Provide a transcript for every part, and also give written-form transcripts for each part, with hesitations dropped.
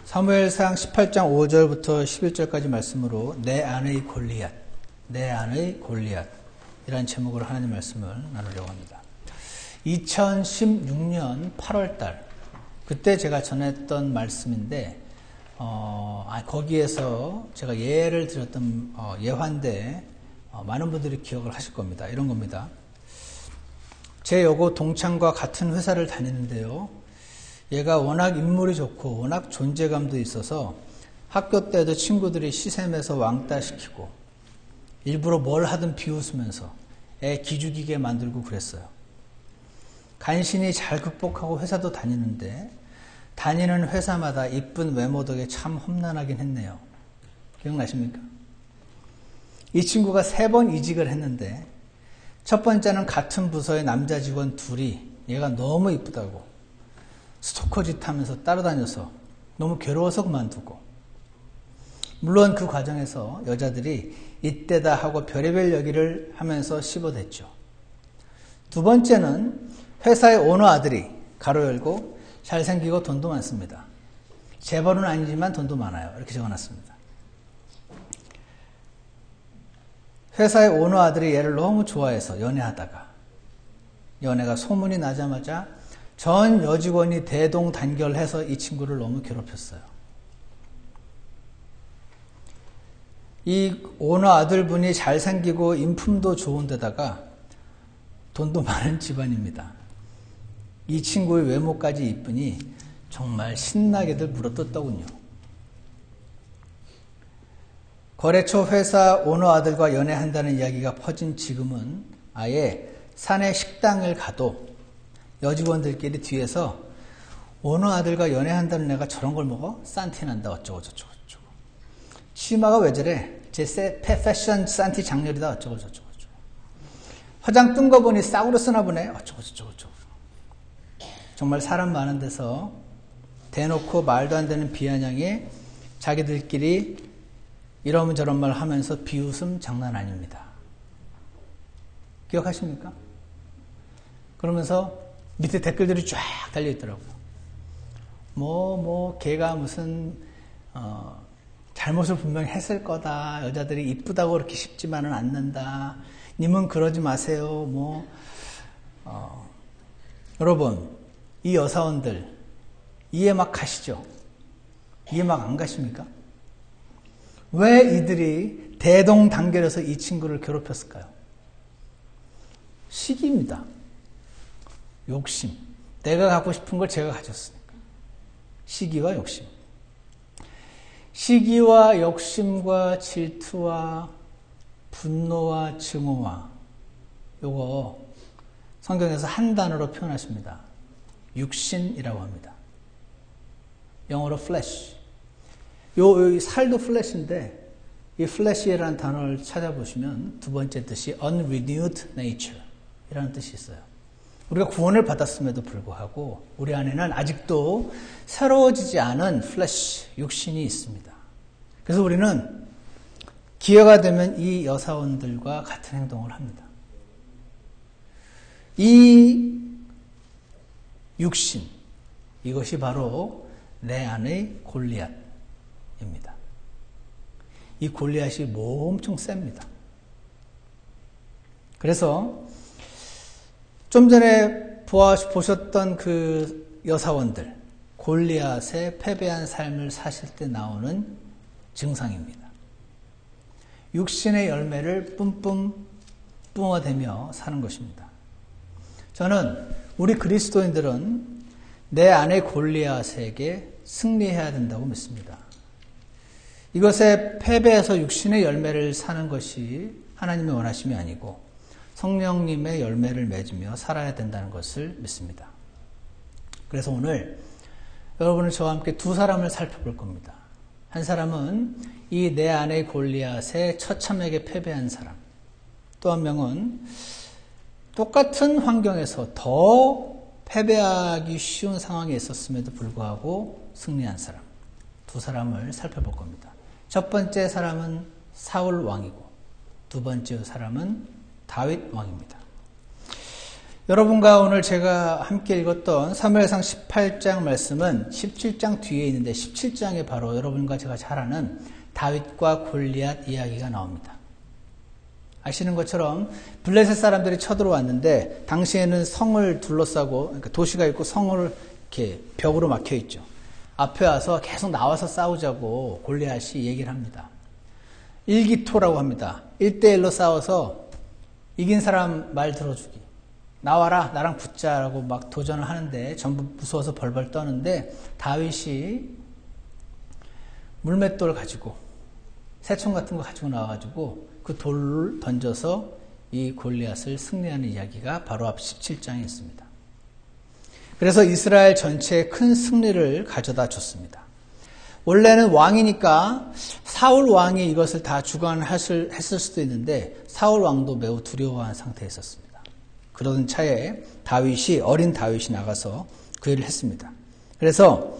사무엘상 18장 5절부터 11절까지 말씀으로 내 안의 골리앗, 내 안의 골리앗 이라는 제목으로 하나님 말씀을 나누려고 합니다. 2016년 8월달 그때 제가 전했던 말씀인데 거기에서 제가 예를 드렸던 예화인데 많은 분들이 기억을 하실 겁니다. 이런 겁니다. 제 여고 동창과 같은 회사를 다니는데요. 얘가 워낙 인물이 좋고 워낙 존재감도 있어서 학교 때도 친구들이 시샘에서 왕따시키고 일부러 뭘 하든 비웃으면서 애 기죽이게 만들고 그랬어요. 간신히 잘 극복하고 회사도 다니는데 다니는 회사마다 이쁜 외모 덕에 참 험난하긴 했네요. 기억나십니까? 이 친구가 3번 이직을 했는데 첫 번째는 같은 부서의 남자 직원 둘이 얘가 너무 이쁘다고 스토커 짓 하면서 따라다녀서 너무 괴로워서 그만두고, 물론 그 과정에서 여자들이 이때다 하고 별의별 얘기를 하면서 씹어댔죠. 두 번째는 회사의 오너 아들이 가로 열고 잘생기고 돈도 많습니다. 재벌은 아니지만 돈도 많아요. 이렇게 적어놨습니다. 회사의 오너 아들이 얘를 너무 좋아해서 연애하다가 연애가 소문이 나자마자 전 여직원이 대동단결해서 이 친구를 너무 괴롭혔어요. 이 오너 아들분이 잘생기고 인품도 좋은 데다가 돈도 많은 집안입니다. 이 친구의 외모까지 이쁘니 정말 신나게들 물어뜯더군요. 거래처 회사 오너 아들과 연애한다는 이야기가 퍼진 지금은 아예 사내 식당을 가도 여직원들끼리 뒤에서 오너 아들과 연애한다는 애가 저런 걸 먹어? 산티 난다 어쩌고 저쩌고 저쩌고. 치마가 왜 저래? 제 패션 산티 장렬이다 어쩌고 저쩌고 저쩌고. 화장 뜬 거 보니 싸구려 쓰나 보네 어쩌고 저쩌고 저쩌고. 정말 사람 많은 데서 대놓고 말도 안 되는 비아냥에 자기들끼리 이러면 저런 말 하면서 비웃음 장난 아닙니다. 기억하십니까? 그러면서 밑에 댓글들이 쫙 달려있더라고요. 걔가 무슨 잘못을 분명히 했을 거다. 여자들이 이쁘다고 그렇게 쉽지만은 않는다. 님은 그러지 마세요. 여러분, 이 여사원들 이해 막 가시죠? 이해 막 안 가십니까? 왜 이들이 대동단결해서 이 친구를 괴롭혔을까요? 시기입니다. 욕심. 내가 갖고 싶은 걸 제가 가졌으니까. 시기와 욕심. 시기와 욕심과 질투와 분노와 증오와 요거 성경에서 한 단어로 표현하십니다. 육신이라고 합니다. 영어로 flesh. 요 살도 flesh인데 이 flesh라는 단어를 찾아보시면 두 번째 뜻이 unrenewed nature 이라는 뜻이 있어요. 우리가 구원을 받았음에도 불구하고 우리 안에는 아직도 새로워지지 않은 플래시, 육신이 있습니다. 그래서 우리는 기회가 되면 이 여사원들과 같은 행동을 합니다. 이 육신, 이것이 바로 내 안의 골리앗입니다. 이 골리앗이 엄청 셉니다. 그래서 좀 전에 보셨던 그 여사원들, 골리앗의 패배한 삶을 사실 때 나오는 증상입니다. 육신의 열매를 뿜뿜 뿜어대며 사는 것입니다. 저는 우리 그리스도인들은 내 안의 골리앗에게 승리해야 된다고 믿습니다. 이것에 패배해서 육신의 열매를 사는 것이 하나님의 원하심이 아니고 성령님의 열매를 맺으며 살아야 된다는 것을 믿습니다. 그래서 오늘 여러분은 저와 함께 두 사람을 살펴볼 겁니다. 한 사람은 이 내 안의 골리앗의 처참하게 패배한 사람. 또 한 명은 똑같은 환경에서 더 패배하기 쉬운 상황에 있었음에도 불구하고 승리한 사람. 두 사람을 살펴볼 겁니다. 첫 번째 사람은 사울 왕이고 두 번째 사람은 다윗 왕입니다. 여러분과 오늘 제가 함께 읽었던 사무엘상 18장 말씀은 17장 뒤에 있는데 17장에 바로 여러분과 제가 잘 아는 다윗과 골리앗 이야기가 나옵니다. 아시는 것처럼 블레셋 사람들이 쳐들어왔는데 당시에는 성을 둘러싸고 그러니까 도시가 있고 성을 이렇게 벽으로 막혀 있죠. 앞에 와서 계속 나와서 싸우자고 골리앗이 얘기를 합니다. 일기토라고 합니다. 1대1로 싸워서 이긴 사람 말 들어주기. 나와라 나랑 붙자라고 막 도전을 하는데 전부 무서워서 벌벌 떠는데 다윗이 물맷돌 가지고 새총 같은 거 가지고 나와가지고 그 돌을 던져서 이 골리앗을 승리하는 이야기가 바로 앞 17장에 있습니다. 그래서 이스라엘 전체에 큰 승리를 가져다 줬습니다. 원래는 왕이니까 사울 왕이 이것을 다 주관했을 수도 있는데 사울 왕도 매우 두려워한 상태에 있었습니다. 그러던 차에 어린 다윗이 나가서 그 일을 했습니다. 그래서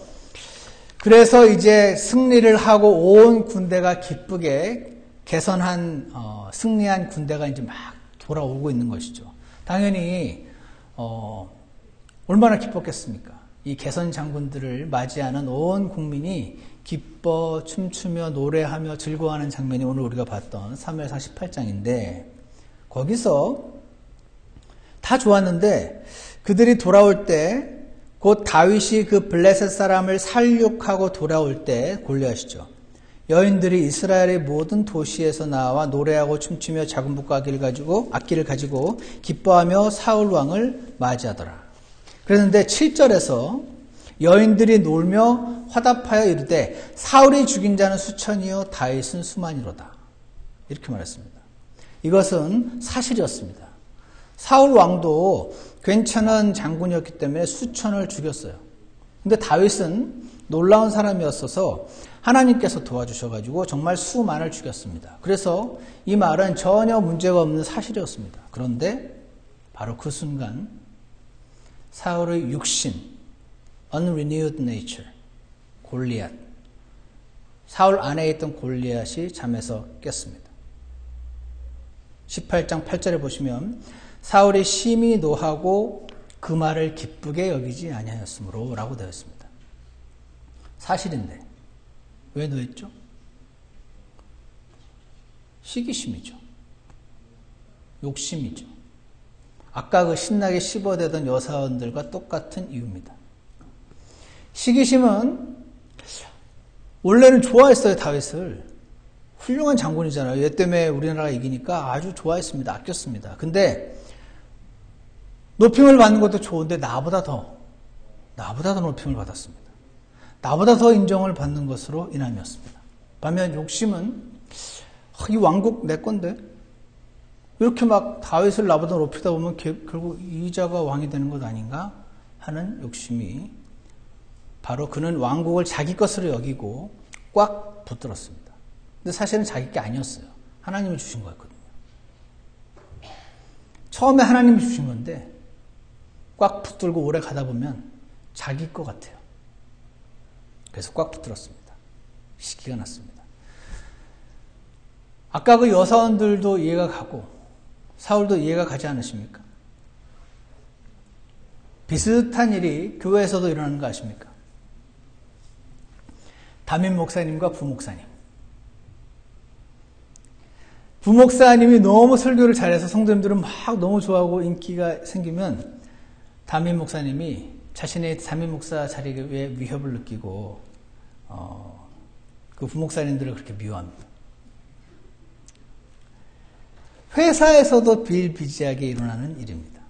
이제 승리를 하고 온 군대가 기쁘게 개선한 승리한 군대가 이제 막 돌아오고 있는 것이죠. 당연히 얼마나 기뻤겠습니까? 이 개선 장군들을 맞이하는 온 국민이 기뻐 춤추며 노래하며 즐거워하는 장면이 오늘 우리가 봤던 사무엘상 18장인데 거기서 다 좋았는데 그들이 돌아올 때 곧 다윗이 그 블레셋 사람을 살육하고 돌아올 때 골리앗이죠. 여인들이 이스라엘의 모든 도시에서 나와 노래하고 춤추며 작은 북과 악기를 가지고 기뻐하며 사울 왕을 맞이하더라. 그랬는데 7절에서 여인들이 놀며 화답하여 이르되 사울이 죽인 자는 수천이요 다윗은 수만이로다. 이렇게 말했습니다. 이것은 사실이었습니다. 사울 왕도 괜찮은 장군이었기 때문에 수천을 죽였어요. 근데 다윗은 놀라운 사람이었어서 하나님께서 도와주셔가지고 정말 수만을 죽였습니다. 그래서 이 말은 전혀 문제가 없는 사실이었습니다. 그런데 바로 그 순간 사울의 육신, unrenewed nature, 골리앗, 사울 안에 있던 골리앗이 잠에서 깼습니다. 18장 8절에 보시면 사울이 심히 노하고 그 말을 기쁘게 여기지 아니하였으므로 라고 되어 있습니다. 사실인데 왜 노했죠? 시기심이죠. 욕심이죠. 아까 그 신나게 씹어대던 여사원들과 똑같은 이유입니다. 시기심은 원래는 좋아했어요. 다윗을. 훌륭한 장군이잖아요. 얘 때문에 우리나라가 이기니까 아주 좋아했습니다. 아꼈습니다. 근데 높임을 받는 것도 좋은데 나보다 더 높임을 받았습니다. 나보다 더 인정을 받는 것으로 인함이었습니다. 반면 욕심은 이 왕국 내 건데 이렇게 막 다윗을 나보다 높이다 보면 결국 이자가 왕이 되는 것 아닌가 하는 욕심이 바로 그는 왕국을 자기 것으로 여기고 꽉 붙들었습니다. 근데 사실은 자기 게 아니었어요. 하나님이 주신 거였거든요. 처음에 하나님이 주신 건데 꽉 붙들고 오래 가다 보면 자기 것 같아요. 그래서 꽉 붙들었습니다. 시기가 났습니다. 아까 그 여사원들도 이해가 가고 사울도 이해가 가지 않으십니까? 비슷한 일이 교회에서도 일어나는 거 아십니까? 담임 목사님과 부목사님. 부목사님이 너무 설교를 잘해서 성도님들은 막 너무 좋아하고 인기가 생기면 담임 목사님이 자신의 담임 목사 자리에 위협을 느끼고 그 부목사님들을 그렇게 미워합니다. 회사에서도 비일비재하게 일어나는 일입니다.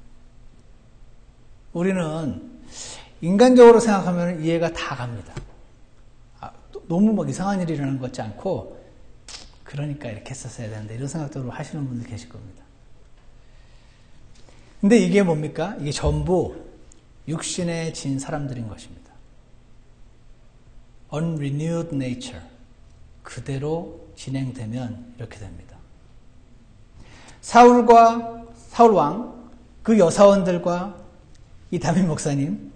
우리는 인간적으로 생각하면 이해가 다 갑니다. 너무 막 이상한 일이 일어나는 것 같지 않고 그러니까 이렇게 했었어야 되는데 이런 생각들을 하시는 분들 계실 겁니다. 근데 이게 뭡니까? 이게 전부 육신에 진 사람들인 것입니다. unrenewed nature. 그대로 진행되면 이렇게 됩니다. 사울 왕, 그 여사원들과 이 담임 목사님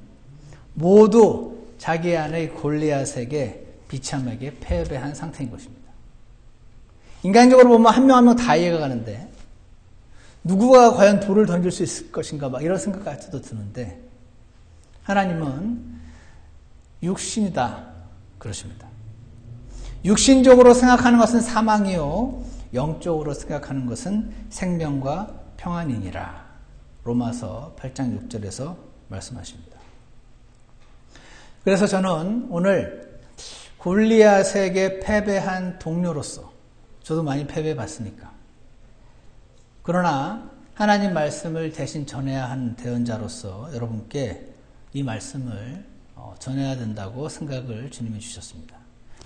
모두 자기 안의 골리앗에게 비참하게 패배한 상태인 것입니다. 인간적으로 보면 한 명 한 명 다 이해가 가는데 누구가 과연 돌을 던질 수 있을 것인가 막 이런 생각까지도 드는데 하나님은 육신이다 그러십니다. 육신적으로 생각하는 것은 사망이요 영적으로 생각하는 것은 생명과 평안이니라. 로마서 8장 6절에서 말씀하십니다. 그래서 저는 오늘 골리앗에게 패배한 동료로서 저도 많이 패배해봤으니까 그러나 하나님 말씀을 대신 전해야 하는 대언자로서 여러분께 이 말씀을 전해야 된다고 생각을 주님이 주셨습니다.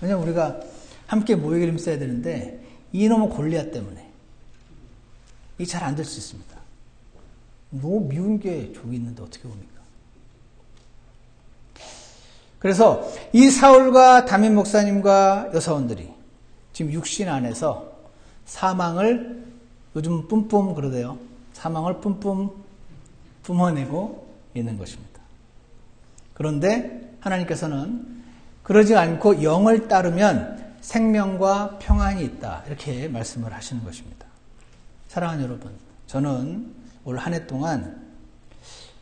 왜냐하면 우리가 함께 모이기를 힘써야 되는데 이놈의 골리앗 때문에 이 잘 안 될 수 있습니다. 너무 미운 게 저기 있는데 어떻게 봅니까? 그래서 이 사울과 담임 목사님과 여사원들이 지금 육신 안에서 사망을 요즘 뿜뿜 그러대요. 사망을 뿜뿜 뿜어내고 있는 것입니다. 그런데 하나님께서는 그러지 않고 영을 따르면 생명과 평안이 있다. 이렇게 말씀을 하시는 것입니다. 사랑하는 여러분, 저는 올 한 해 동안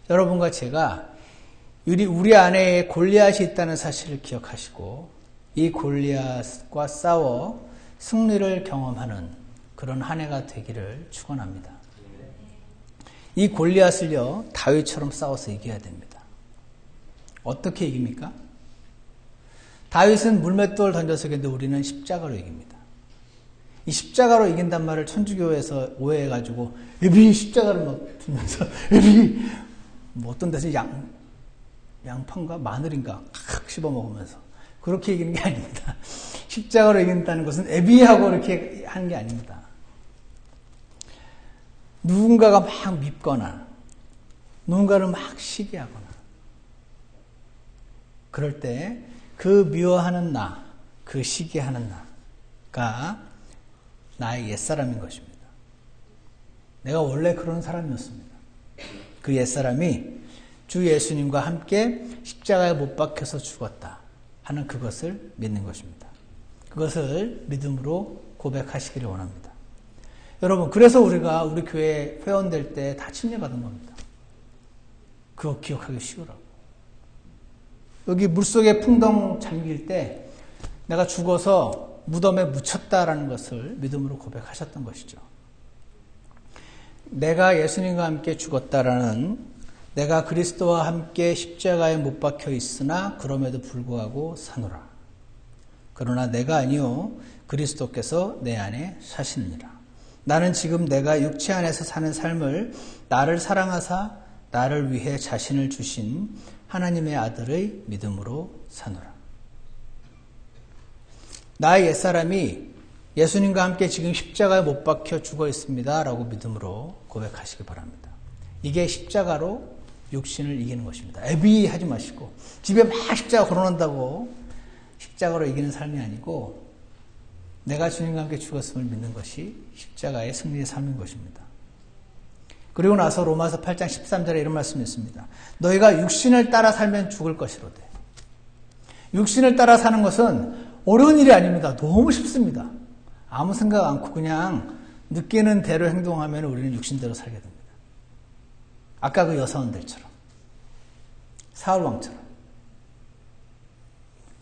여러분과 제가 우리 안에 골리앗이 있다는 사실을 기억하시고 이 골리앗과 싸워 승리를 경험하는 그런 한 해가 되기를 축원합니다. 이 골리앗을요 다윗처럼 싸워서 이겨야 됩니다. 어떻게 이깁니까? 다윗은 물맷돌 던져서 이겼는데 우리는 십자가로 이깁니다. 이 십자가로 이긴단 말을 천주교에서 오해해가지고 에비 십자가를 막 들면서 에비 뭐 어떤 데서 양파인가 마늘인가 칵 씹어 먹으면서 그렇게 이기는 게 아닙니다. 십자가로 이긴다는 것은 에비하고 이렇게 하는 게 아닙니다. 누군가가 막 밉거나 누군가를 막 시기하거나 그럴 때 그 미워하는 나, 그 시기하는 나가 나의 옛사람인 것입니다. 내가 원래 그런 사람이었습니다. 그 옛사람이 주 예수님과 함께 십자가에 못 박혀서 죽었다 하는 그것을 믿는 것입니다. 그것을 믿음으로 고백하시기를 원합니다. 여러분, 그래서 우리가 우리 교회 회원될 때 다 침례받은 겁니다. 그거 기억하기 쉬우라고. 여기 물속에 풍덩 잠길 때 내가 죽어서 무덤에 묻혔다라는 것을 믿음으로 고백하셨던 것이죠. 내가 예수님과 함께 죽었다라는 내가 그리스도와 함께 십자가에 못 박혀 있으나 그럼에도 불구하고 사노라. 그러나 내가 아니요 그리스도께서 내 안에 사시느니라. 나는 지금 내가 육체 안에서 사는 삶을 나를 사랑하사 나를 위해 자신을 주신 하나님의 아들의 믿음으로 사노라. 나의 옛사람이 예수님과 함께 지금 십자가에 못 박혀 죽어 있습니다 라고 믿음으로 고백하시기 바랍니다. 이게 십자가로 육신을 이기는 것입니다. 애비하지 마시고 집에 막 십자가 걸어놓는다고 십자가로 이기는 삶이 아니고 내가 주님과 함께 죽었음을 믿는 것이 십자가의 승리의 삶인 것입니다. 그리고 나서 로마서 8장 13절에 이런 말씀이 있습니다. 너희가 육신을 따라 살면 죽을 것이로되. 육신을 따라 사는 것은 어려운 일이 아닙니다. 너무 쉽습니다. 아무 생각 않고 그냥 느끼는 대로 행동하면 우리는 육신대로 살게 됩니다. 아까 그 여사원들처럼 사울왕처럼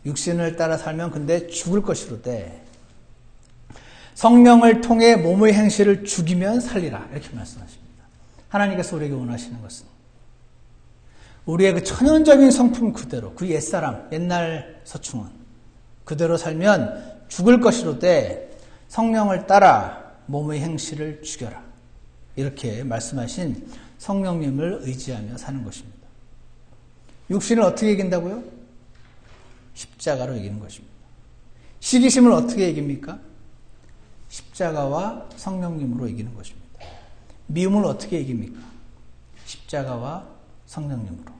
육신을 따라 살면 근데 죽을 것이로되 성령을 통해 몸의 행실을 죽이면 살리라 이렇게 말씀하십니다. 하나님께서 우리에게 원하시는 것은 우리의 그 천연적인 성품 그대로 그 옛사람 옛날 서충은 그대로 살면 죽을 것이로되 성령을 따라 몸의 행실을 죽여라 이렇게 말씀하신 성령님을 의지하며 사는 것입니다. 육신을 어떻게 이긴다고요? 십자가로 이기는 것입니다. 시기심을 어떻게 이깁니까? 십자가와 성령님으로 이기는 것입니다. 미움을 어떻게 이깁니까? 십자가와 성령님으로.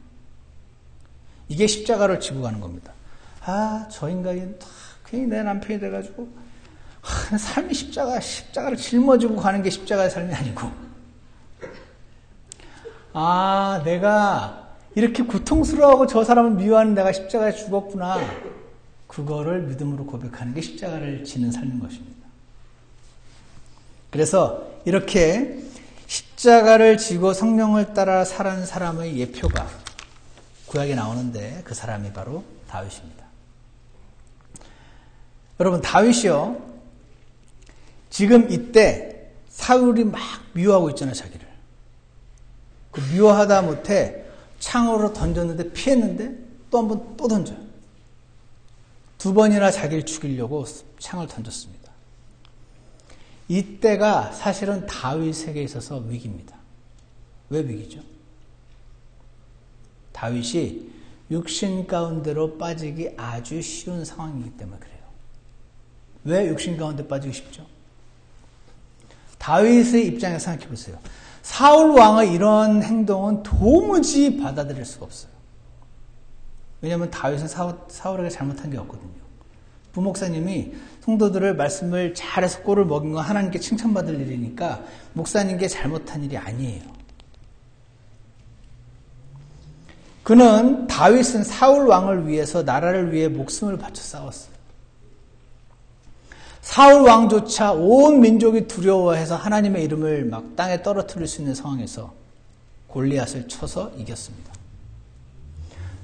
이게 십자가를 지고 가는 겁니다. 저 인간이 괜히 내 남편이 돼가지고 삶이 십자가를 짊어지고 가는 게 십자가의 삶이 아니고 내가 이렇게 고통스러워하고 저 사람을 미워하는 내가 십자가에 죽었구나. 그거를 믿음으로 고백하는 게 십자가를 지는 삶인 것입니다. 그래서 이렇게 십자가를 지고 성령을 따라 살아는 사람의 예표가 구약에 나오는데 그 사람이 바로 다윗입니다. 여러분, 다윗이요, 지금 이때 사울이 막 미워하고 있잖아요, 자기를. 그 미워하다 못해 창으로 던졌는데 피했는데 또 한 번 또 던져요. 2번이나 자기를 죽이려고 창을 던졌습니다. 이때가 사실은 다윗에게 있어서 위기입니다. 왜 위기죠? 다윗이 육신 가운데로 빠지기 아주 쉬운 상황이기 때문에 그래요. 왜 육신 가운데 빠지기 쉽죠? 다윗의 입장에서 생각해 보세요. 사울 왕의 이런 행동은 도무지 받아들일 수가 없어요. 왜냐하면 다윗은 사울에게 잘못한 게 없거든요. 부목사님이 성도들을 말씀을 잘해서 꼴을 먹인 건 하나님께 칭찬받을 일이니까 목사님께 잘못한 일이 아니에요. 그는 다윗은 사울 왕을 위해서 나라를 위해 목숨을 바쳐 싸웠어요. 사울 왕조차 온 민족이 두려워해서 하나님의 이름을 막 땅에 떨어뜨릴 수 있는 상황에서 골리앗을 쳐서 이겼습니다.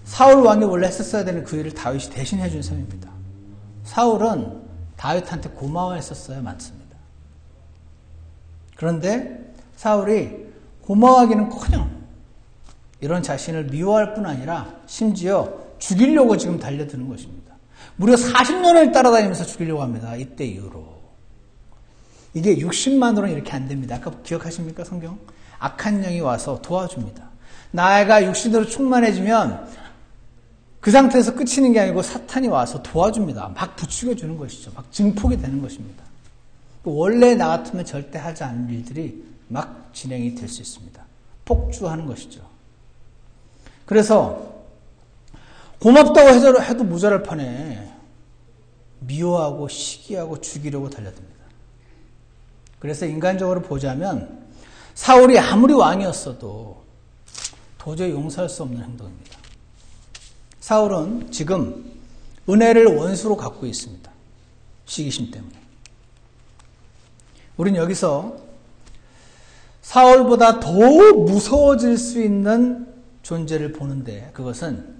사울 왕이 원래 했었어야 되는 그 일을 다윗이 대신 해준 셈입니다. 사울은 다윗한테 고마워했었어야 많습니다. 그런데 사울이 고마워하기는커녕 이런 자신을 미워할 뿐 아니라 심지어 죽이려고 지금 달려드는 것입니다. 무려 40년을 따라다니면서 죽이려고 합니다. 이때 이후로. 이게 60만으로는 이렇게 안 됩니다. 아까 기억하십니까, 성경? 악한 영이 와서 도와줍니다. 나가 육신으로 충만해지면 그 상태에서 끝이는 게 아니고 사탄이 와서 도와줍니다. 막 부추겨주는 것이죠. 막 증폭이 되는 것입니다. 원래 나 같으면 절대 하지 않는 일들이 막 진행이 될 수 있습니다. 폭주하는 것이죠. 그래서 고맙다고 해도 모자랄 판에 미워하고 시기하고 죽이려고 달려듭니다. 그래서 인간적으로 보자면 사울이 아무리 왕이었어도 도저히 용서할 수 없는 행동입니다. 사울은 지금 은혜를 원수로 갖고 있습니다. 시기심 때문에. 우린 여기서 사울보다 더 무서워질 수 있는 존재를 보는데 그것은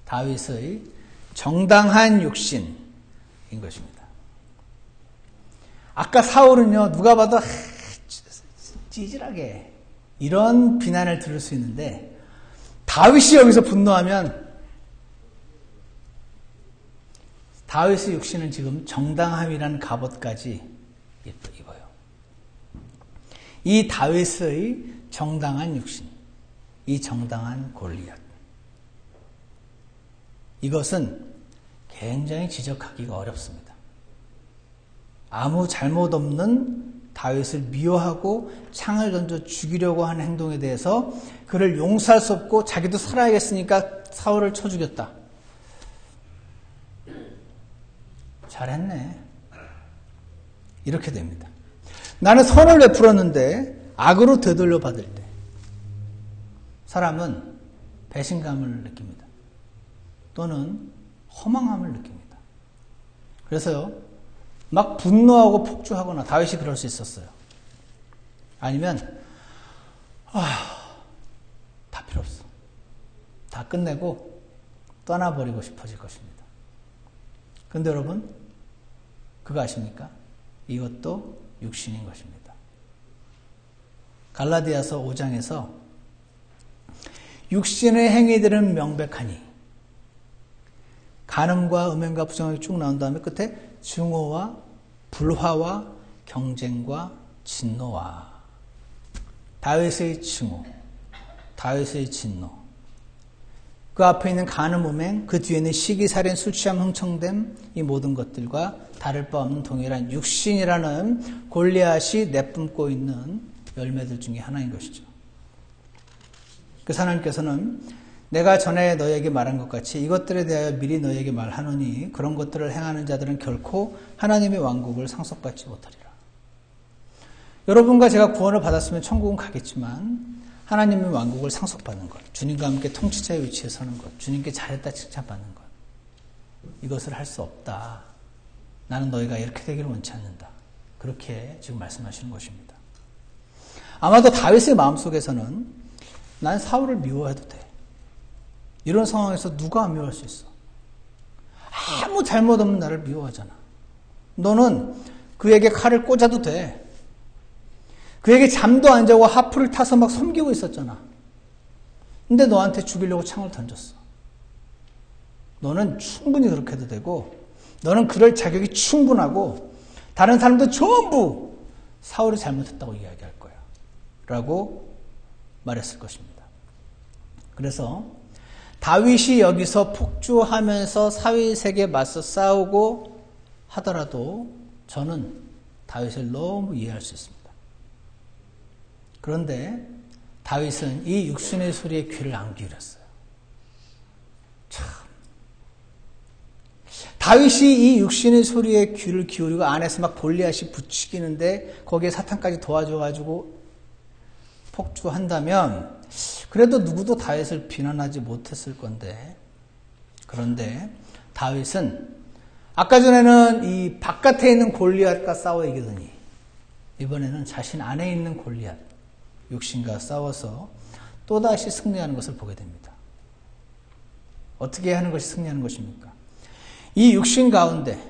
다윗의 정당한 육신인 것입니다. 아까 사울은요, 누가 봐도 찌질하게 이런 비난을 들을 수 있는데 다윗이 여기서 분노하면 다윗의 육신은 지금 정당함이라는 갑옷까지 입어요. 이 다윗의 정당한 육신, 이 정당한 골리앗, 이것은 굉장히 지적하기가 어렵습니다. 아무 잘못 없는 다윗을 미워하고 창을 던져 죽이려고 하는 행동에 대해서 그를 용서할 수 없고 자기도 살아야겠으니까 사울을 쳐 죽였다. 잘했네. 이렇게 됩니다. 나는 선을 베풀었는데 악으로 되돌려 받을 때 사람은 배신감을 느낍니다. 또는 허망함을 느낍니다. 그래서요, 막 분노하고 폭주하거나 다윗이 그럴 수 있었어요. 아니면 다 필요 없어. 다 끝내고 떠나버리고 싶어질 것입니다. 그런데 여러분, 그거 아십니까? 이것도 육신인 것입니다. 갈라디아서 5장에서 육신의 행위들은 명백하니 간음과 음행과 부정하게 쭉 나온 다음에 끝에 증오와 불화와 경쟁과 진노와 다윗의 증오, 다윗의 진노, 그 앞에 있는 간음, 음행, 그 뒤에는 시기, 살인, 술 취함, 흥청됨, 이 모든 것들과 다를 바 없는 동일한 육신이라는 골리앗이 내뿜고 있는 열매들 중에 하나인 것이죠. 그래서 하나님께서는 내가 전에 너에게 말한 것 같이 이것들에 대하여 미리 너에게 말하노니 그런 것들을 행하는 자들은 결코 하나님의 왕국을 상속받지 못하리라. 여러분과 제가 구원을 받았으면 천국은 가겠지만 하나님의 왕국을 상속받는 것, 주님과 함께 통치자의 위치에 서는 것, 주님께 잘했다 칭찬받는 것, 이것을 할 수 없다. 나는 너희가 이렇게 되기를 원치 않는다. 그렇게 지금 말씀하시는 것입니다. 아마도 다윗의 마음속에서는 난 사울을 미워해도 돼. 이런 상황에서 누가 안 미워할 수 있어? 아무 잘못 없는 나를 미워하잖아. 너는 그에게 칼을 꽂아도 돼. 그에게 잠도 안 자고 하프를 타서 막 섬기고 있었잖아. 근데 너한테 죽이려고 창을 던졌어. 너는 충분히 그렇게 해도 되고, 너는 그럴 자격이 충분하고, 다른 사람도 전부 사울이 잘못했다고 이야기할 거야. 라고 말했을 것입니다. 그래서 다윗이 여기서 폭주하면서 사윗에게 맞서 싸우고 하더라도 저는 다윗을 너무 이해할 수 있습니다. 그런데 다윗은 이 육신의 소리에 귀를 안 기울였어요. 참. 다윗이 이 육신의 소리에 귀를 기울이고 안에서 막 골리앗이 부추기는데 거기에 사탄까지 도와줘가지고 폭주한다면 그래도 누구도 다윗을 비난하지 못했을 건데, 그런데 다윗은 아까 전에는 이 바깥에 있는 골리앗과 싸워 이기더니 이번에는 자신 안에 있는 골리앗, 육신과 싸워서 또다시 승리하는 것을 보게 됩니다. 어떻게 하는 것이 승리하는 것입니까? 이 육신 가운데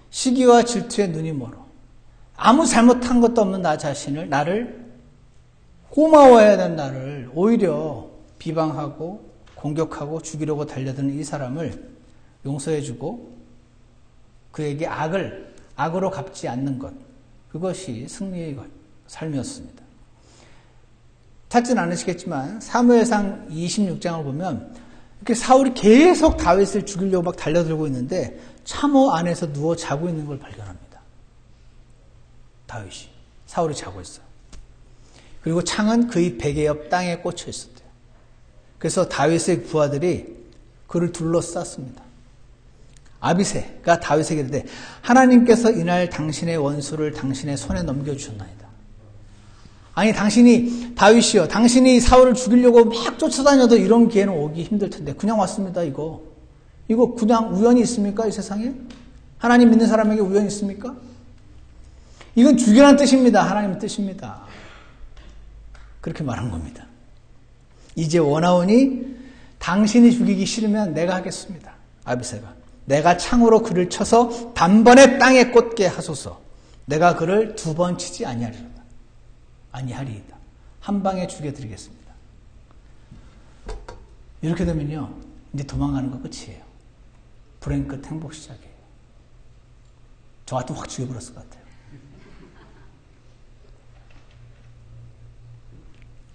시기와 질투에 눈이 멀어 아무 잘못한 것도 없는 나 자신을, 나를 고마워해야 되는 나를 오히려 비방하고 공격하고 죽이려고 달려드는 이 사람을 용서해주고 그에게 악으로 갚지 않는 것, 그것이 승리의 삶이었습니다. 찾지는 않으시겠지만 사무엘상 26장을 보면 이렇게 사울이 계속 다윗을 죽이려고 막 달려들고 있는데 참호 안에서 누워 자고 있는 걸 발견합니다. 다윗이. 사울이 자고 있어요. 그리고 창은 그의 베개 옆 땅에 꽂혀 있었대요. 그래서 다윗의 부하들이 그를 둘러쌌습니다. 아비새가 다윗에게 이르되 하나님께서 이날 당신의 원수를 당신의 손에 넘겨주셨나이다. 아니 당신이 다윗이요, 당신이 사울을 죽이려고 막 쫓아다녀도 이런 기회는 오기 힘들 텐데 그냥 왔습니다. 이거 그냥 우연히 있습니까? 이 세상에? 하나님 믿는 사람에게 우연이 있습니까? 이건 죽이라는 뜻입니다. 하나님의 뜻입니다. 그렇게 말한 겁니다. 이제 원하오니 당신이 죽이기 싫으면 내가 하겠습니다. 아비새가. 내가 창으로 그를 쳐서 단번에 땅에 꽂게 하소서. 내가 그를 2번 치지 아니하리이다. 한 방에 죽여드리겠습니다. 이렇게 되면요, 이제 도망가는 거 끝이에요. 불행 끝 행복 시작이에요. 저 같으면 확 죽여버렸을 것 같아요.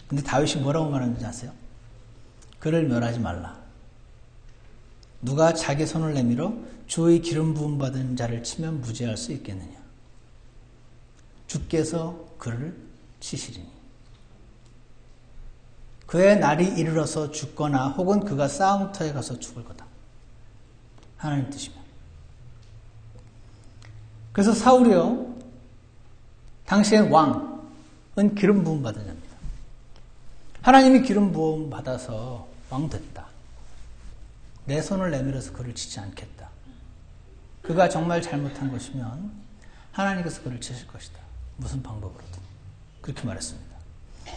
근데 다윗이 뭐라고 말하는지 아세요? 그를 멸하지 말라. 누가 자기 손을 내밀어 주의 기름 부음 받은 자를 치면 무죄할 수 있겠느냐. 주께서 그를 치시리니. 그의 날이 이르러서 죽거나 혹은 그가 싸움터에 가서 죽을 거다. 하나님 뜻이면. 그래서 사울이요, 당시엔 왕은 기름 부음 받은 자입니다. 하나님이 기름 부음 받아서 왕 됐다. 내 손을 내밀어서 그를 치지 않겠다. 그가 정말 잘못한 것이면 하나님께서 그를 치실 것이다. 무슨 방법으로든. 그렇게 말했습니다.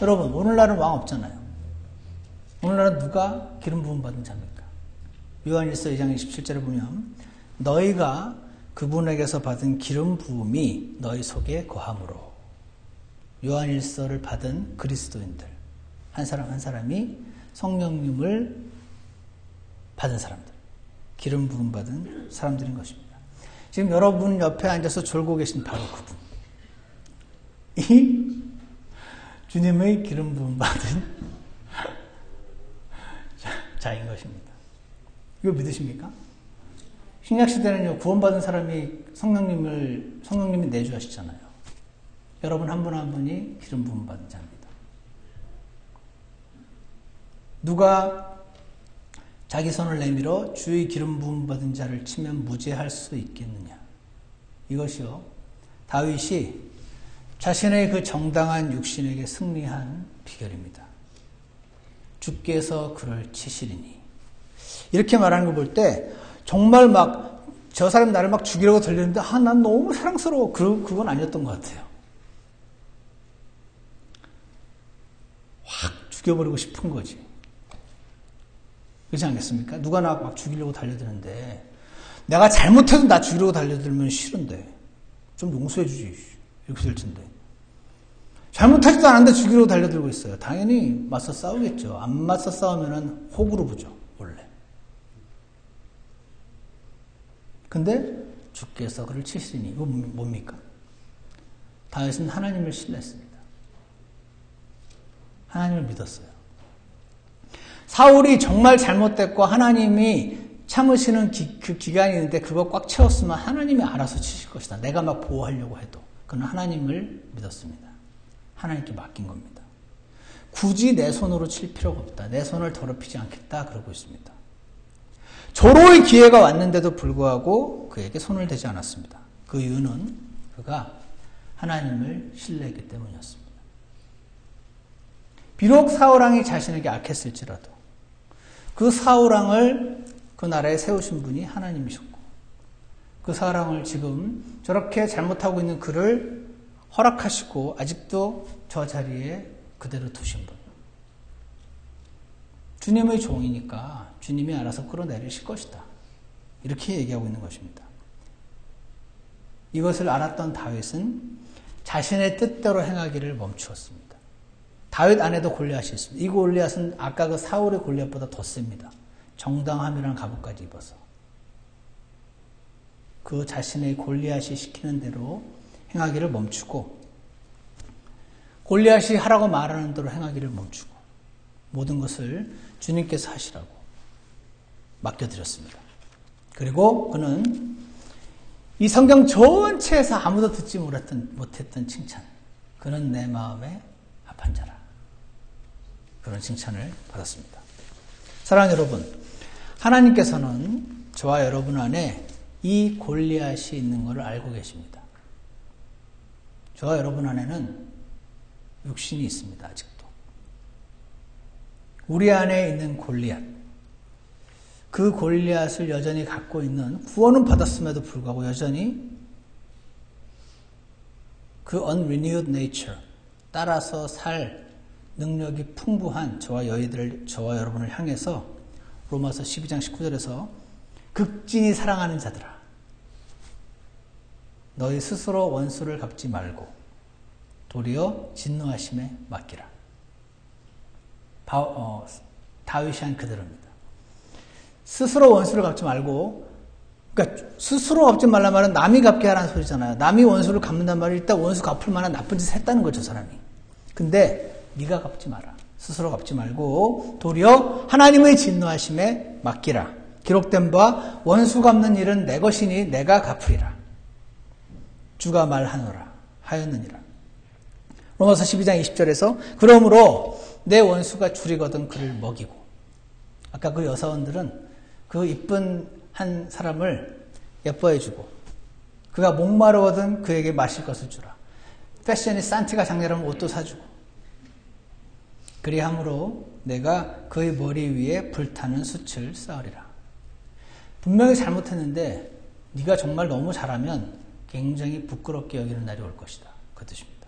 여러분, 오늘날은 왕 없잖아요. 오늘날은 누가 기름 부음 받은 자입니까? 요한일서 2장 27절에 보면 너희가 그분에게서 받은 기름 부음이 너희 속에 거함으로. 요한일서를 받은 그리스도인들, 한 사람 한 사람이 성령님을 받은 사람들, 기름 부음 받은 사람들인 것입니다. 지금 여러분 옆에 앉아서 졸고 계신 바로 그분, 이 주님의 기름 부음 받은 자인 것입니다. 이거 믿으십니까? 신약시대는요, 구원받은 사람이 성령님이 내주하시잖아요. 여러분 한 분 한 분이 기름 부음 받은 자입니다. 누가 자기 손을 내밀어 주의 기름 부음 받은 자를 치면 무죄할 수 있겠느냐. 이것이요, 다윗이 자신의 그 정당한 육신에게 승리한 비결입니다. 주께서 그를 치시리니. 이렇게 말하는 거 볼 때 정말 막 저 사람 나를 막 죽이려고 들리는데 난 너무 사랑스러워. 그건 아니었던 것 같아요. 죽여버리고 싶은 거지. 그렇지 않겠습니까? 누가 나 막 죽이려고 달려드는데 내가 잘못해도 나 죽이려고 달려들면 싫은데 좀 용서해 주지. 이렇게 될 텐데. 잘못하지도 않았는데 죽이려고 달려들고 있어요. 당연히 맞서 싸우겠죠. 안 맞서 싸우면 호구로 부죠. 원래. 근데 주께서 그를 치시니 이거 뭡니까? 다윗은 하나님을 신뢰했습니다. 하나님을 믿었어요. 사울이 정말 잘못됐고 하나님이 참으시는 그 기간이 있는데 그거 꽉 채웠으면 하나님이 알아서 치실 것이다. 내가 막 보호하려고 해도. 그는 하나님을 믿었습니다. 하나님께 맡긴 겁니다. 굳이 내 손으로 칠 필요가 없다. 내 손을 더럽히지 않겠다. 그러고 있습니다. 조로의 기회가 왔는데도 불구하고 그에게 손을 대지 않았습니다. 그 이유는 그가 하나님을 신뢰했기 때문이었습니다. 비록 사울왕이 자신에게 악했을지라도 그 사울왕을 그 나라에 세우신 분이 하나님이셨고 그 사울왕을 지금 저렇게 잘못하고 있는 그를 허락하시고 아직도 저 자리에 그대로 두신 분. 주님의 종이니까 주님이 알아서 끌어내리실 것이다. 이렇게 얘기하고 있는 것입니다. 이것을 알았던 다윗은 자신의 뜻대로 행하기를 멈추었습니다. 다윗 안에도 골리앗이 있습니다. 이 골리앗은 아까 그 사울의 골리앗보다 더 셉니다. 정당함이라는 갑옷까지 입어서. 그 자신의 골리앗이 시키는 대로 행하기를 멈추고 골리앗이 하라고 말하는 대로 행하기를 멈추고 모든 것을 주님께서 하시라고 맡겨드렸습니다. 그리고 그는 이 성경 전체에서 아무도 듣지 못했던 칭찬. 그는 내 마음에 합한 자라. 그런 칭찬을 받았습니다. 사랑하는 여러분, 하나님께서는 저와 여러분 안에 이 골리앗이 있는 것을 알고 계십니다. 저와 여러분 안에는 육신이 있습니다. 아직도. 우리 안에 있는 골리앗. 그 골리앗을 여전히 갖고 있는 구원은 받았음에도 불구하고 여전히 그 unrenewed nature 따라서 살 능력이 풍부한 저와 여러분을 향해서 로마서 12장 19절에서 극진히 사랑하는 자들아 너희 스스로 원수를 갚지 말고 도리어 진노하심에 맡기라. 다윗이 한 그대로입니다. 스스로 원수를 갚지 말고, 그러니까 스스로 갚지 말란 말은 남이 갚게 하라는 소리잖아요. 남이 원수를 갚는단 말은 일단 원수 갚을 만한 나쁜 짓을 했다는 거죠, 사람이. 근데 네가 갚지 마라. 스스로 갚지 말고 도리어 하나님의 진노하심에 맡기라. 기록된 바 원수 갚는 일은 내 것이니 내가 갚으리라. 주가 하였느니라. 로마서 12장 20절에서 그러므로 내 원수가 줄이거든 그를 먹이고 아까 그 여사원들은 그 이쁜 한 사람을 예뻐해주고 그가 목마르거든 그에게 마실 것을 주라. 패션이 산티가 장렬하면 옷도 사주고 그리함으로 내가 그의 머리 위에 불타는 숯을 쌓으리라. 분명히 잘못했는데 네가 정말 너무 잘하면 굉장히 부끄럽게 여기는 날이 올 것이다. 그 뜻입니다.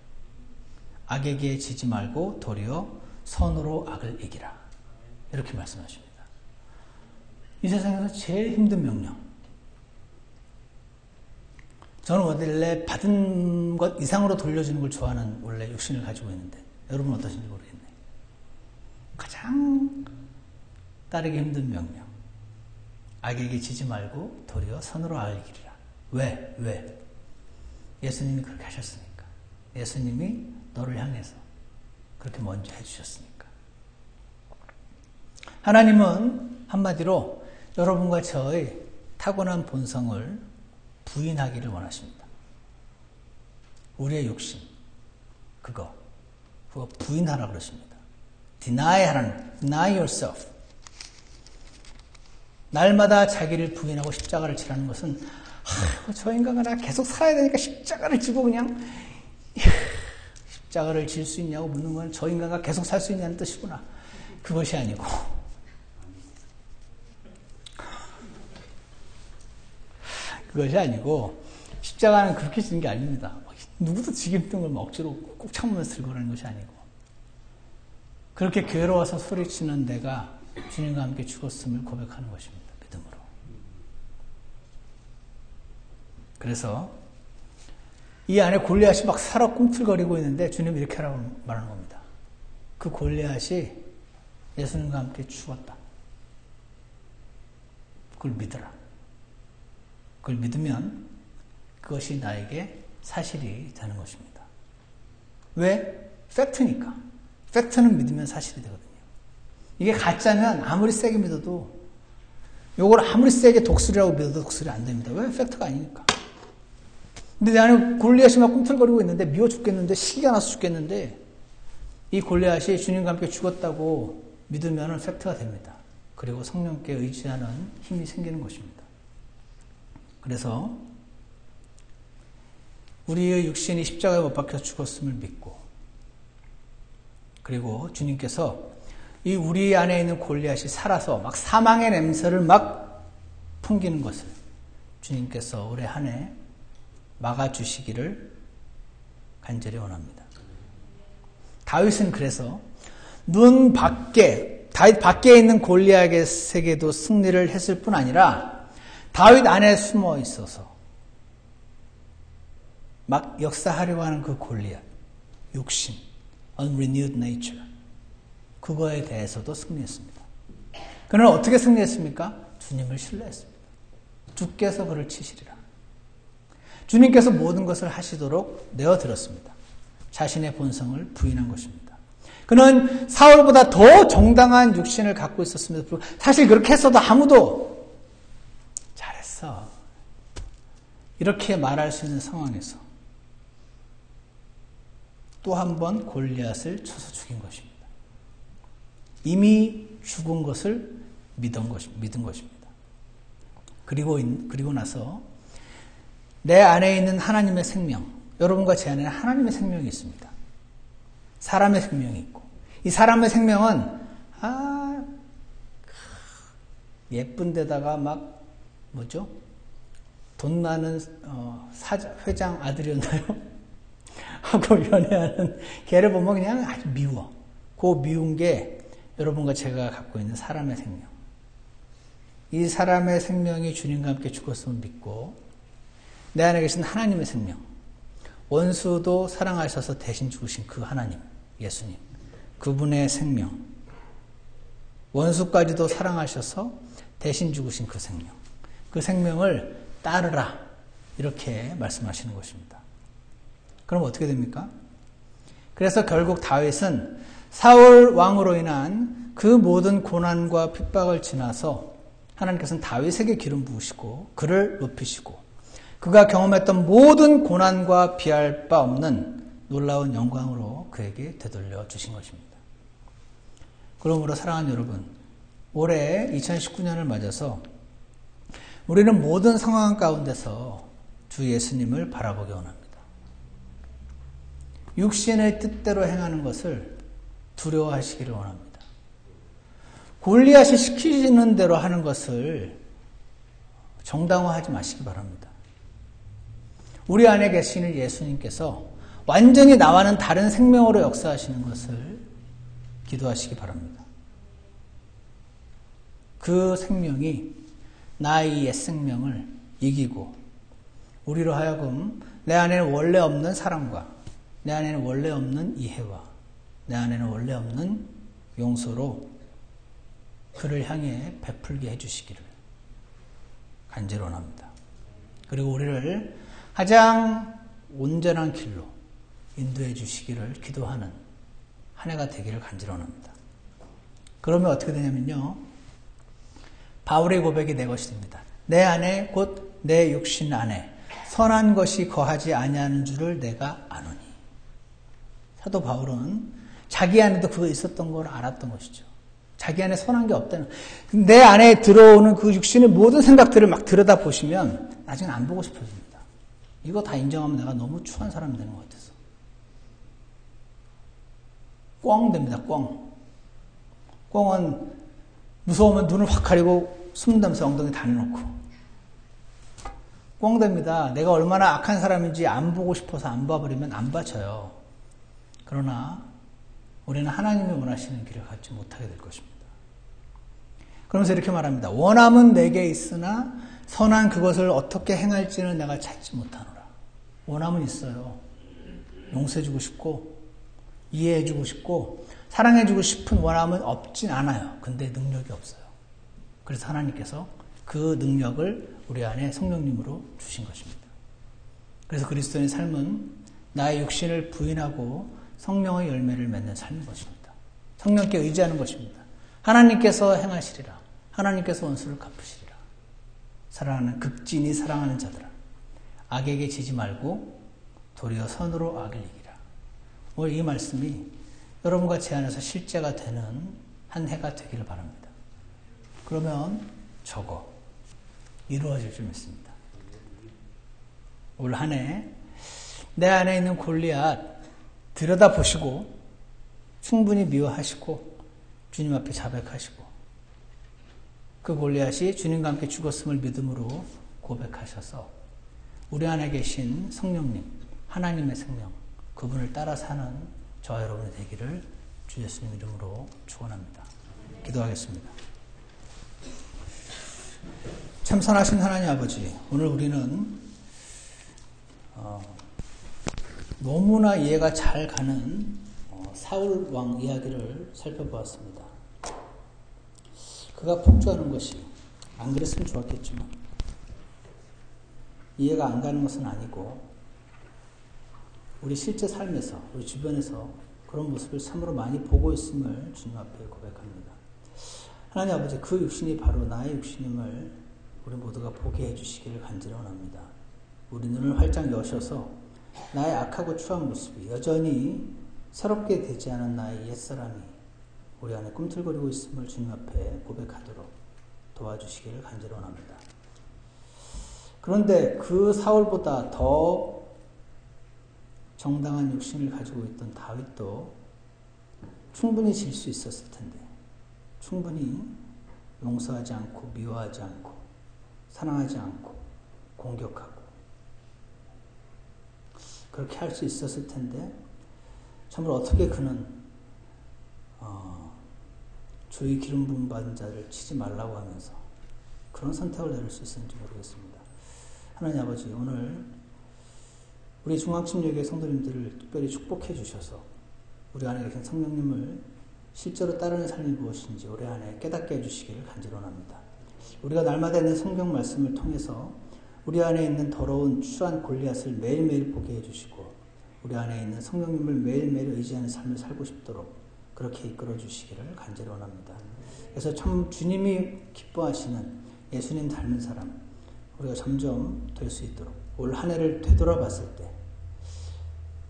악에게 지지 말고 도리어 선으로 악을 이기라. 이렇게 말씀하십니다. 이 세상에서 제일 힘든 명령. 저는 원래 받은 것 이상으로 돌려주는 걸 좋아하는 원래 육신을 가지고 있는데 여러분 어떠신지 모르겠네요. 가장 따르기 힘든 명령. 악에게 지지 말고 도리어 선으로 악을 이기리라. 왜? 예수님이 그렇게 하셨으니까. 예수님이 너를 향해서 그렇게 먼저 해주셨으니까. 하나님은 한마디로 여러분과 저의 타고난 본성을 부인하기를 원하십니다. 우리의 육신, 그거 부인하라 그러십니다. deny yourself. 날마다 자기를 부인하고 십자가를 지라는 것은 저 인간과 나 계속 살아야 되니까 십자가를 지고 그냥 십자가를 질 수 있냐고 묻는 건 저 인간과 계속 살 수 있냐는 뜻이구나. 그것이 아니고 십자가는 그렇게 지는 게 아닙니다. 누구도 지기 힘든 걸 억지로 꼭 참으면서 들고 가는 것이 아니고 그렇게 괴로워서 소리치는 내가 주님과 함께 죽었음을 고백하는 것입니다. 믿음으로. 그래서 이 안에 골리앗이 막 살아 꿈틀거리고 있는데 주님이 이렇게 하라고 말하는 겁니다. 그 골리앗이 예수님과 함께 죽었다. 그걸 믿어라. 그걸 믿으면 그것이 나에게 사실이 되는 것입니다. 왜? 팩트니까. 팩트는 믿으면 사실이 되거든요. 이게 가짜면 아무리 세게 믿어도, 요걸 아무리 세게 독수리라고 믿어도 독수리 안 됩니다. 왜? 팩트가 아니니까. 근데 내 안에 골리앗이 막 꿈틀거리고 있는데, 미워 죽겠는데, 시기가 나서 죽겠는데, 이 골리앗이 주님과 함께 죽었다고 믿으면 팩트가 됩니다. 그리고 성령께 의지하는 힘이 생기는 것입니다. 그래서 우리의 육신이 십자가에 못 박혀 죽었음을 믿고, 그리고 주님께서 이 우리 안에 있는 골리앗이 살아서 막 사망의 냄새를 막 풍기는 것을 주님께서 올해 한 해 막아주시기를 간절히 원합니다. 다윗은 그래서 다윗 밖에 있는 골리앗에게도 승리를 했을 뿐 아니라 다윗 안에 숨어 있어서 막 역사하려고 하는 그 골리앗, 육신, unrenewed nature, 그거에 대해서도 승리했습니다. 그는 어떻게 승리했습니까? 주님을 신뢰했습니다. 주께서 그를 치시리라. 주님께서 모든 것을 하시도록 내어드렸습니다. 자신의 본성을 부인한 것입니다. 그는 사울보다 더 정당한 육신을 갖고 있었습니다. 사실 그렇게 했어도 아무도 잘했어, 이렇게 말할 수 있는 상황에서 또 한 번 골리앗을 쳐서 죽인 것입니다. 이미 죽은 것을 믿은 것입니다. 그리고 나서 내 안에 있는 하나님의 생명, 여러분과 제 안에는 하나님의 생명이 있습니다. 사람의 생명이 있고, 이 사람의 생명은 예쁜 데다가 막 뭐죠? 돈 많은 회장 아들이었나요? 하고 연애하는 걔를 보면 그냥 아주 미워. 그 미운 게 여러분과 제가 갖고 있는 사람의 생명. 이 사람의 생명이 주님과 함께 죽었음을 믿고 내 안에 계신 하나님의 생명, 원수도 사랑하셔서 대신 죽으신 그 하나님, 예수님, 그분의 생명, 원수까지도 사랑하셔서 대신 죽으신 그 생명, 그 생명을 따르라, 이렇게 말씀하시는 것입니다. 그럼 어떻게 됩니까? 그래서 결국 다윗은 사울 왕으로 인한 그 모든 고난과 핍박을 지나서 하나님께서는 다윗에게 기름 부으시고 그를 높이시고 그가 경험했던 모든 고난과 비할 바 없는 놀라운 영광으로 그에게 되돌려 주신 것입니다. 그러므로 사랑하는 여러분, 올해 2019년을 맞아서 우리는 모든 상황 가운데서 주 예수님을 바라보기 원합니다. 육신의 뜻대로 행하는 것을 두려워하시기를 원합니다. 골리앗이 시키는 대로 하는 것을 정당화하지 마시기 바랍니다. 우리 안에 계시는 예수님께서 완전히 나와는 다른 생명으로 역사하시는 것을 기도하시기 바랍니다. 그 생명이 나의 옛 생명을 이기고 우리로 하여금 내 안에는 원래 없는 사랑과 내 안에는 원래 없는 이해와 내 안에는 원래 없는 용서로 그를 향해 베풀게 해주시기를 간절히 원합니다. 그리고 우리를 가장 온전한 길로 인도해 주시기를 기도하는 한 해가 되기를 간절히 원합니다. 그러면 어떻게 되냐면요, 바울의 고백이 내 것이 됩니다. 내 안에 곧 내 육신 안에 선한 것이 거하지 아니하는 줄을 내가 아노니. 사도 바울은 자기 안에도 그거 있었던 걸 알았던 것이죠. 자기 안에 선한 게 없다는, 내 안에 들어오는 그 육신의 모든 생각들을 막 들여다보시면 나중에 안 보고 싶어집니다. 이거 다 인정하면 내가 너무 추한 사람이 되는 것 같아서. 꽝 됩니다, 꽝. 꽝은 무서우면 눈을 확 가리고 숨다면서 엉덩이 다 내놓고. 꽝 됩니다. 내가 얼마나 악한 사람인지 안 보고 싶어서 안 봐버리면 안 봐져요. 그러나 우리는 하나님이 원하시는 길을 갖지 못하게 될 것입니다. 그러면서 이렇게 말합니다. 원함은 내게 있으나 선한 그것을 어떻게 행할지는 내가 찾지 못하노라. 원함은 있어요. 용서해주고 싶고 이해해주고 싶고 사랑해주고 싶은 원함은 없진 않아요. 근데 능력이 없어요. 그래서 하나님께서 그 능력을 우리 안에 성령님으로 주신 것입니다. 그래서 그리스도인의 삶은 나의 육신을 부인하고 성령의 열매를 맺는 삶인 것입니다. 성령께 의지하는 것입니다. 하나님께서 행하시리라. 하나님께서 원수를 갚으시리라. 사랑하는 극진히 사랑하는 자들아, 악에게 지지 말고 도리어 선으로 악을 이기라. 오늘 이 말씀이 여러분과 제 안에서 실제가 되는 한 해가 되기를 바랍니다. 그러면 저거 이루어질 줄 믿습니다. 올 한 해 내 안에 있는 골리앗 들여다보시고 충분히 미워하시고 주님 앞에 자백하시고 그 골리앗이 주님과 함께 죽었음을 믿음으로 고백하셔서 우리 안에 계신 성령님, 하나님의 생명, 그분을 따라 사는 저와 여러분이 되기를 주 예수님 이름으로 축원합니다. 기도하겠습니다. 참 선하신 하나님 아버지, 오늘 우리는 너무나 이해가 잘 가는 사울 왕 이야기를 살펴보았습니다. 그가 폭주하는 것이 안 그랬으면 좋았겠지만 이해가 안 가는 것은 아니고 우리 실제 삶에서 우리 주변에서 그런 모습을 참으로 많이 보고 있음을 주님 앞에 고백합니다. 하나님 아버지, 그 육신이 바로 나의 육신임을 우리 모두가 보게 해주시기를 간절히 원합니다. 우리 눈을 활짝 여셔서 나의 악하고 추한 모습이 여전히 새롭게 되지 않은 나의 옛사람이 우리 안에 꿈틀거리고 있음을 주님 앞에 고백하도록 도와주시기를 간절히 원합니다. 그런데 그 사울보다 더 정당한 육신을 가지고 있던 다윗도 충분히 질 수 있었을 텐데 충분히 용서하지 않고 미워하지 않고 사랑하지 않고 공격하고 그렇게 할 수 있었을 텐데 참으로 어떻게 그는 주의 기름 부음 받은 자를 치지 말라고 하면서 그런 선택을 내릴 수 있었는지 모르겠습니다. 하나님 아버지, 오늘 우리 중앙침례교회 성도님들을 특별히 축복해 주셔서 우리 안에 계신 성령님을 실제로 따르는 삶이 무엇인지 우리 안에 깨닫게 해주시기를 간절히 원합니다. 우리가 날마다 있는 성경 말씀을 통해서 우리 안에 있는 더러운 추한 골리앗을 매일매일 보게 해주시고 우리 안에 있는 성령님을 매일매일 의지하는 삶을 살고 싶도록 그렇게 이끌어 주시기를 간절히 원합니다. 그래서 참 주님이 기뻐하시는 예수님 닮은 사람 우리가 점점 될 수 있도록 올 한 해를 되돌아봤을 때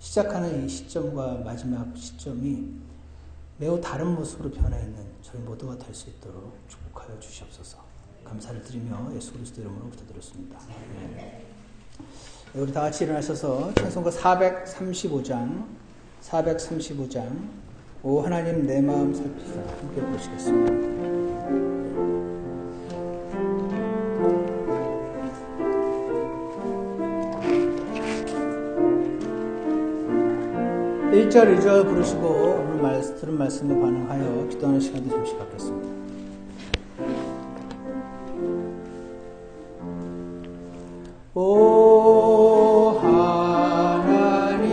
시작하는 이 시점과 마지막 시점이 매우 다른 모습으로 변해있는 저희 모두가 될 수 있도록 축복하여 주시옵소서. 감사를 드리며 예수 그리스도 이름으로 부탁드렸습니다. 네. 우리 다 같이 일어나셔서 찬송가 435장 오 하나님 내 마음 살피사 함께 보시겠습니다. 1절, 2절 부르시고 오늘 들은 말씀에 반응하여 기도하는 시간도 잠시 갖겠습니다. 오 하나님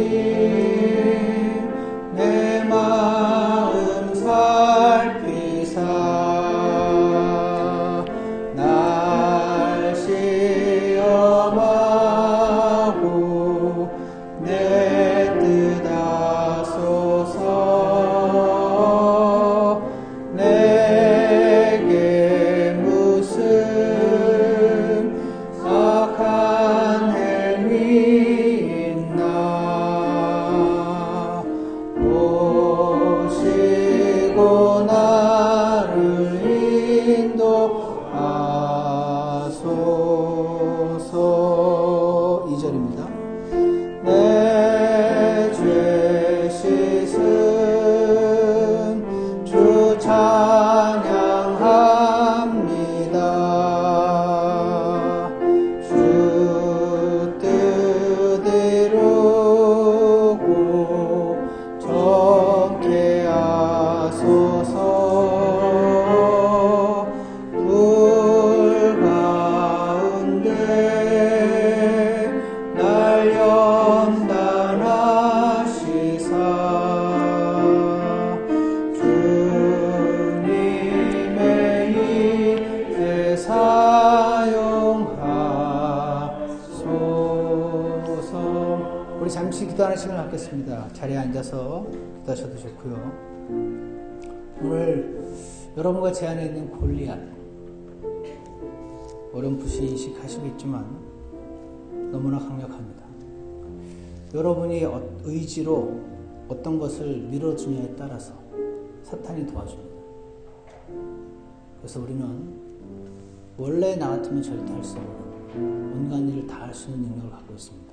내 마음 살피사 날 시험하고 내 뜻 하소서. 내게 무슨 악한 행위 있나 보시고 나를 인도하소서. 2절입니다. 내 죄 씻은 주 찬양합니다. 주 뜻 이루고 정케 우리 잠시 기도하는 시간을 갖겠습니다. 자리에 앉아서 기도하셔도 좋고요. 오늘 여러분과 제 안에 있는 골리앗, 어렴풋이 인식하시겠지만 너무나 강력합니다. 여러분이 의지로 어떤 것을 밀어주냐에 따라서 사탄이 도와줍니다. 그래서 우리는 원래 나 같으면 절대 할 수 없는 온갖 일을 다 할 수 있는 능력을 갖고 있습니다.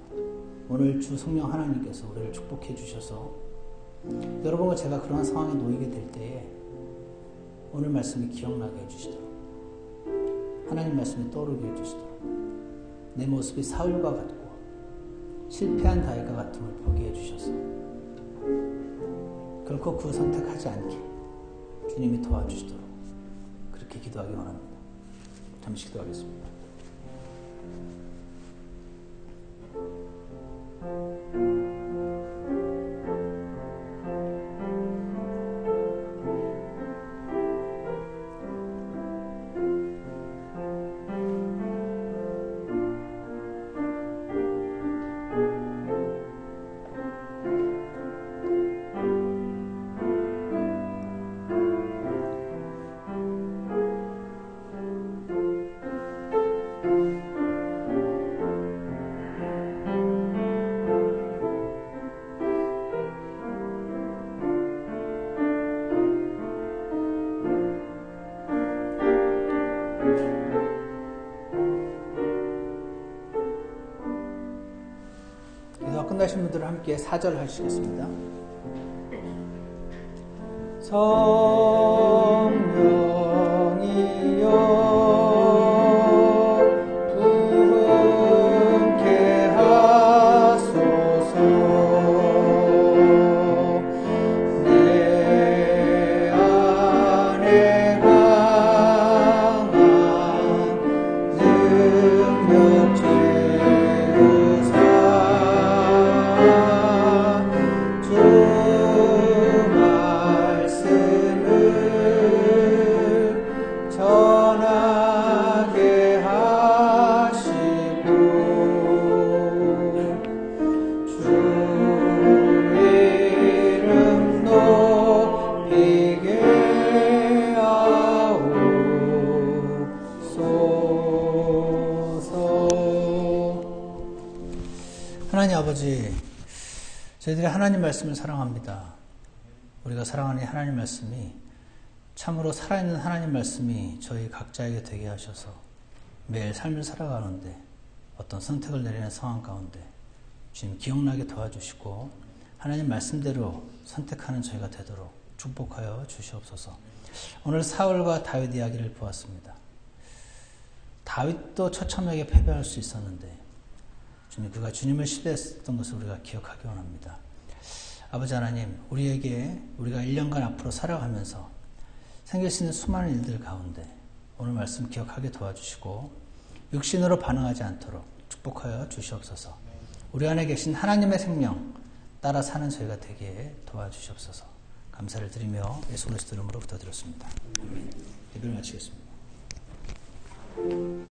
오늘 주 성령 하나님께서 우리를 축복해 주셔서 여러분과 제가 그런 상황에 놓이게 될 때에 오늘 말씀이 기억나게 해주시도록, 하나님 말씀이 떠오르게 해주시도록, 내 모습이 사울과 같고 실패한 다윗과 같음을 보게 해주셔서 결코 그 선택하지 않게 주님이 도와주시도록 그렇게 기도하기 원합니다. 잠시 기도하겠습니다. 기도가 끝나신 분들은 함께 4절 하시겠습니다. 성령이여 부흥케 하소서. 내 안에 강한 능력 채우사 주 말씀을 전하게 하시고 주 이름 높이게 하옵소서. 하나님 아버지, 저희들이 하나님 말씀을 사랑합니다. 우리가 사랑하는 하나님 말씀이 참으로 살아있는 하나님 말씀이 저희 각자에게 되게 하셔서 매일 삶을 살아가는데 어떤 선택을 내리는 상황 가운데 주님 기억나게 도와주시고 하나님 말씀대로 선택하는 저희가 되도록 축복하여 주시옵소서. 오늘 사울과 다윗 이야기를 보았습니다. 다윗도 처참하게 패배할 수 있었는데 주님, 그가 주님을 신뢰했던 것을 우리가 기억하기 원합니다. 아버지 하나님, 우리가 1년간 앞으로 살아가면서 생길 수 있는 수많은 일들 가운데 오늘 말씀 기억하게 도와주시고 육신으로 반응하지 않도록 축복하여 주시옵소서. 우리 안에 계신 하나님의 생명 따라 사는 저희가 되게 도와주시옵소서. 감사를 드리며 예수 그리스도 이름으로 부탁드렸습니다. 아멘. 예배를 마치겠습니다.